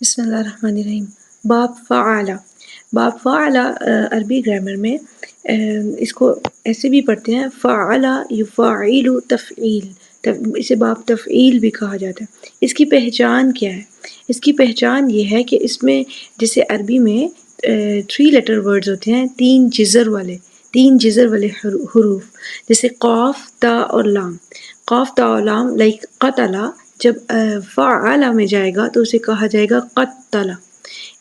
بسم اللہ الرحمن الرحیم۔ باب فعل، باب فعل عربی گرامر میں اس کو ایسے بھی پڑھتے ہیں فعل یفعل تفعیل، اسے باب تفعیل بھی کہا جاتا ہے۔ اس کی پہچان کیا ہے؟ اس کی پہچان یہ ہے کہ اس میں جیسے عربی میں 3 لیٹر ورڈز ہوتے ہیں، تین جزر والے حروف، جیسے قاف تا اور لام۔ قاف تا اور لام لائک قتل، جب فعل میں جائے گا تو اسے کہا جائے گا قتل۔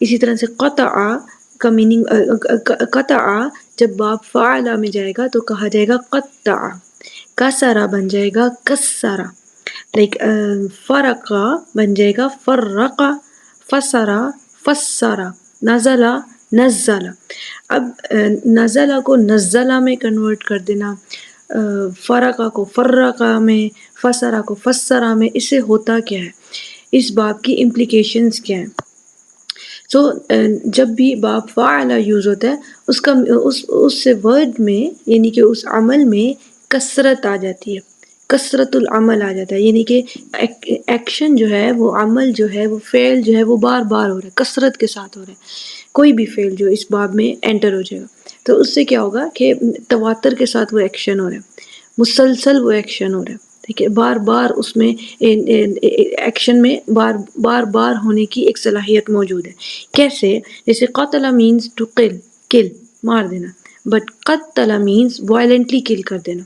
اسی طرح سے قطع کا میننگ قطع، جب باب فعل میں جائے گا تو کہا جائے گا قطع۔ کسرا بن جائے گا کسرا، لائک فرق بن جائے گا فرق، فسرا فسرا، نزلہ نزلہ۔ اب نزلہ کو نزلہ میں کنورٹ کر دینا، فرقہ کو فرقہ میں، فسرہ کو فسرہ میں، اس سے ہوتا کیا ہے؟ اس باب کی امپلیکیشنز کیا ہیں؟ جب بھی باب فعل یوز ہوتا ہے اس سے ورڈ میں یعنی کہ اس عمل میں کثرت آ جاتی ہے، کثرت العمل آ جاتا ہے، یعنی کہ ایکشن جو ہے، وہ عمل جو ہے، وہ فعل جو ہے، وہ بار بار ہو رہا ہے، کثرت کے ساتھ ہو رہا ہے۔ کوئی بھی فعل جو اس باب میں انٹر ہو جائے گا تو اس سے کیا ہوگا کہ تواتر کے ساتھ وہ ایکشن ہو رہا ہے، مسلسل وہ ایکشن ہو رہا ہے، ٹھیک ہے، بار بار اس میں ایکشن میں بار بار ہونے کی ایک صلاحیت موجود ہے۔ کیسے؟ جیسے قتل مینز ٹو کل، مار دینا، بٹ قتل مینز وائلنٹلی کل کر دینا۔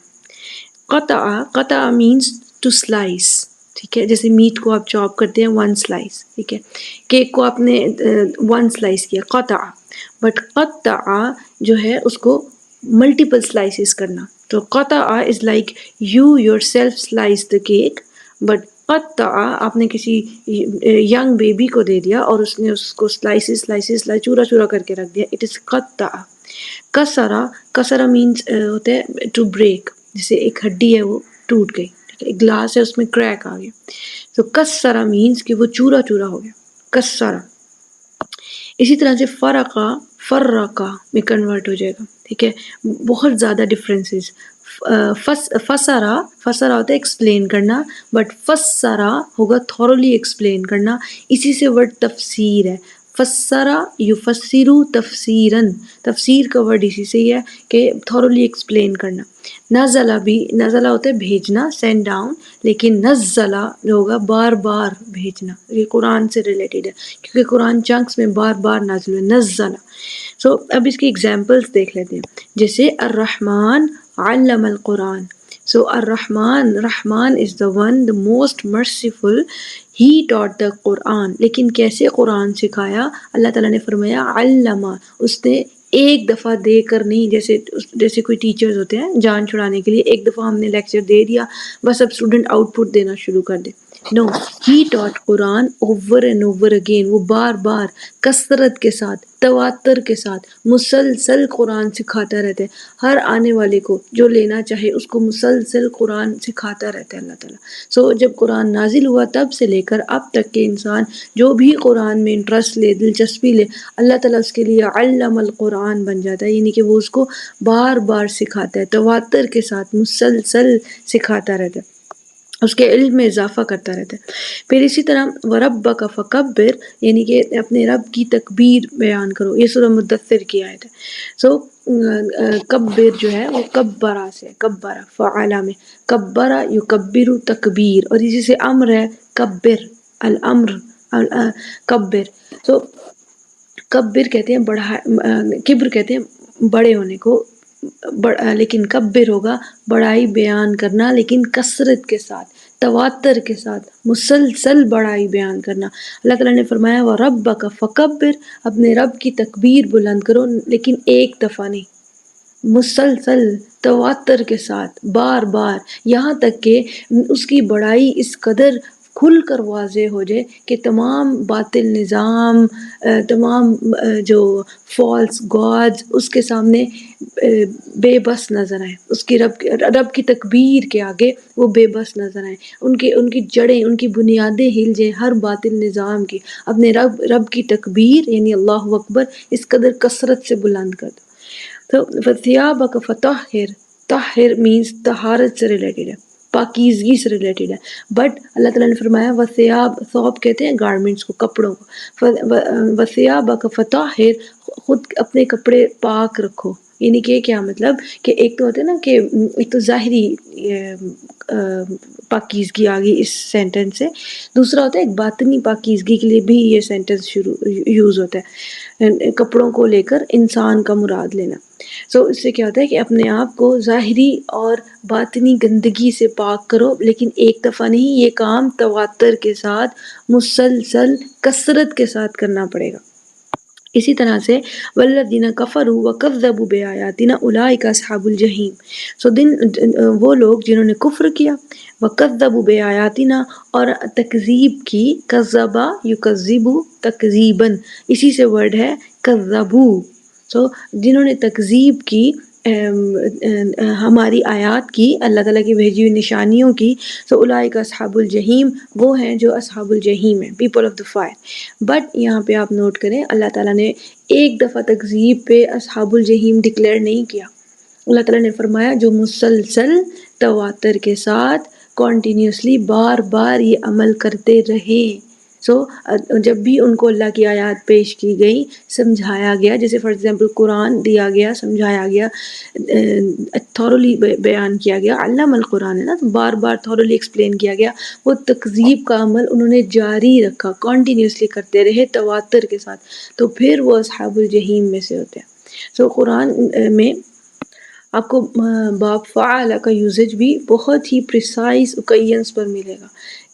قطع مینز ٹو سلائس، ٹھیک ہے، جیسے میٹ کو آپ چاپ کرتے ہیں 1 سلائس، ٹھیک ہے، کیک کو آپ نے 1 سلائس کیا قطع، بٹ قطع جو ہے اس کو ملٹیپل سلائسز کرنا۔ تو قطع is like you your self slice the cake, but قطع آپ نے کسی ینگ بیبی کو دے دیا اور اس نے اس کو سلائسز چورا چورا کر کے رکھ دیا، اٹ از قطع۔ کسرا مینز ہوتا ہے ٹو بریک، جیسے ایک ہڈی ہے وہ ٹوٹ گئی، ایک گلاس ہے اس میں کریک آ گیا، تو کسرا مینز کہ وہ چورا چورا ہو گیا، کسرا۔ اسی طرح سے فرقہ میں کنورٹ ہو جائے گا، ٹھیک ہے، بہت زیادہ ڈفرینسز۔ فسرا ہوتا ہے ایکسپلین کرنا، بٹ فسرا ہوگا تھورولی ایکسپلین کرنا، اسی سے ورڈ تفسیر ہے۔ فسرا یفسرو تفسیراً، تفسیر کا ورڈ اسی سے ہی ہے کہ تھورولی ایکسپلین کرنا۔ نزلہ ہوتا ہے بھیجنا، سینڈ ڈاؤن، لیکن نزلہ جو ہوگا بار بار بھیجنا، یہ قرآن سے ریلیٹڈ ہے کیونکہ قرآن چنکس میں بار بار نازل ہوئے، نزلہ۔ اب اس کی ایگزامپلس دیکھ لیتے ہیں، جیسے الرحمن علم القرآن۔ الرحمن، رحمان is the one, the most merciful, he taught the قرآن، لیکن کیسے قرآن سکھایا؟ اللہ تعالیٰ نے فرمایا علم، اس نے ایک دفعہ دے کر نہیں، جیسے کوئی ٹیچرز ہوتے ہیں جان چھڑانے کے لیے، ایک دفعہ ہم نے لیکچر دے دیا بس اب اسٹوڈنٹ آؤٹ پٹ دینا شروع کر دے، نو، ہی ٹاٹ قرآن اوور اینڈ اوور اگین، وہ بار بار کثرت کے ساتھ، تواتر کے ساتھ مسلسل قرآن سکھاتا رہتا ہے، ہر آنے والے کو جو لینا چاہے اس کو مسلسل قرآن سکھاتا رہتا ہے اللہ تعالیٰ۔ جب قرآن نازل ہوا تب سے لے کر اب تک کے انسان جو بھی قرآن میں انٹرسٹ لے، دلچسپی لے، اللہ تعالیٰ اس کے لیے علم القرآن بن جاتا ہے، یعنی کہ وہ اس کو بار بار سکھاتا ہے، تواتر کے ساتھ مسلسل سکھاتا رہتا ہے، اس کے علم میں اضافہ کرتا رہتا ہے۔ پھر اسی طرح وَرَبَّكَ فَكَبِّرْ، یعنی کہ اپنے رب کی تکبیر بیان کرو، یہ سورہ مدثر کی آیت ہے۔ کبر جو ہے وہ کبرا سے، کبرا فعلا میں، کبرا یکبر تکبیر، اور اسی سے امر ہے کبر، الامر کبر۔ کبر کہتے ہیں کبر کہتے ہیں بڑے ہونے کو، لیکن کبر ہوگا بڑائی بیان کرنا، لیکن کثرت کے ساتھ، تواتر کے ساتھ، مسلسل بڑائی بیان کرنا۔ اللہ تعالیٰ نے فرمایا وَرَبَّكَ فَكَبِّرْ، اپنے رب کی تکبیر بلند کرو، لیکن ایک دفعہ نہیں، مسلسل تواتر کے ساتھ، بار بار، یہاں تک کہ اس کی بڑائی اس قدر کھل کر واضح ہو جائے کہ تمام باطل نظام، تمام جو فالس گاڈز اس کے سامنے بے بس نظر آئیں، اس کی رب کی تکبیر کے آگے وہ بے بس نظر آئیں، ان کی جڑیں، ان کی بنیادیں ہل جائیں ہر باطل نظام کی، اپنے رب کی تکبیر یعنی اللہ اکبر اس قدر کثرت سے بلند کر دو۔ تو فَثِيَابَكَ فَطَهِّرْ، طاہر مینز طہارت سے ریلیٹڈ ہے، پاکیزگی سے ریلیٹڈ ہے. بٹ اللہ تعالیٰ نے فرمایا وثیاب، ثوب کہتے ہیں گارمنٹس کو، کپڑوں کو. وثیابک فطہر، خود اپنے کپڑے پاک رکھو. یعنی کہ کیا مطلب کہ ایک تو ہوتا ہے نا کہ ایک تو ظاہری پاکیزگی آ گئی اس سینٹنس سے، دوسرا ہوتا ہے ایک باطنی پاکیزگی کے لیے بھی یہ سینٹنس یوز ہوتا ہے، کپڑوں کو لے کر انسان کا مراد لینا. سو اس سے کیا ہوتا ہے کہ اپنے آپ کو ظاہری اور باطنی گندگی سے پاک کرو، لیکن ایک دفعہ نہیں، یہ کام تواتر کے ساتھ مسلسل کثرت کے ساتھ کرنا پڑے گا. اسی طرح سے والذین کفروا وکذبوا بآیاتنا اولئک اصحاب الجحیم. سو وہ لوگ جنہوں نے کفر کیا، وکذبوا بآیاتنا، اور تکذیب کی، کذبا یکذب تکذیبا، اسی سے ورڈ ہے کذبوا. سو جنہوں نے تکذیب کی ہماری آیات کی، اللہ تعالیٰ کی بھیجی ہوئی نشانیوں کی، سو اولئک اصحاب الجحیم، وہ ہیں جو اصحاب الجحیم ہیں، people of the fire. But یہاں پہ آپ نوٹ کریں، اللہ تعالیٰ نے ایک دفعہ تکذیب پہ اصحاب الجحیم ڈکلیئر نہیں کیا. اللہ تعالیٰ نے فرمایا جو مسلسل تواتر کے ساتھ کنٹینیوسلی بار بار یہ عمل کرتے رہے. سو جب بھی ان کو اللہ کی آیات پیش کی گئی، سمجھایا گیا، جیسے فار ایگزامپل قرآن دیا گیا، سمجھایا گیا، تھورولی بیان کیا گیا، علم القرآن ہے نا، تو بار بار تھورولی ایکسپلین کیا گیا، وہ تکذیب کا عمل انہوں نے جاری رکھا، کنٹینیوسلی کرتے رہے تواتر کے ساتھ، تو پھر وہ اصحاب الجحیم میں سے ہوتے ہیں. سو قرآن میں آپ کو باب فعل کا یوزج بھی بہت ہی پریسائز اوکیزنس پر ملے گا.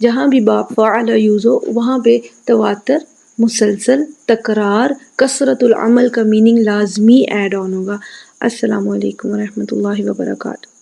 جہاں بھی باب فعل یوز ہو وہاں پہ تواتر، مسلسل، تکرار، کثرت العمل کا میننگ لازمی ایڈ آن ہوگا. السلام علیکم ورحمۃ اللہ وبرکاتہ.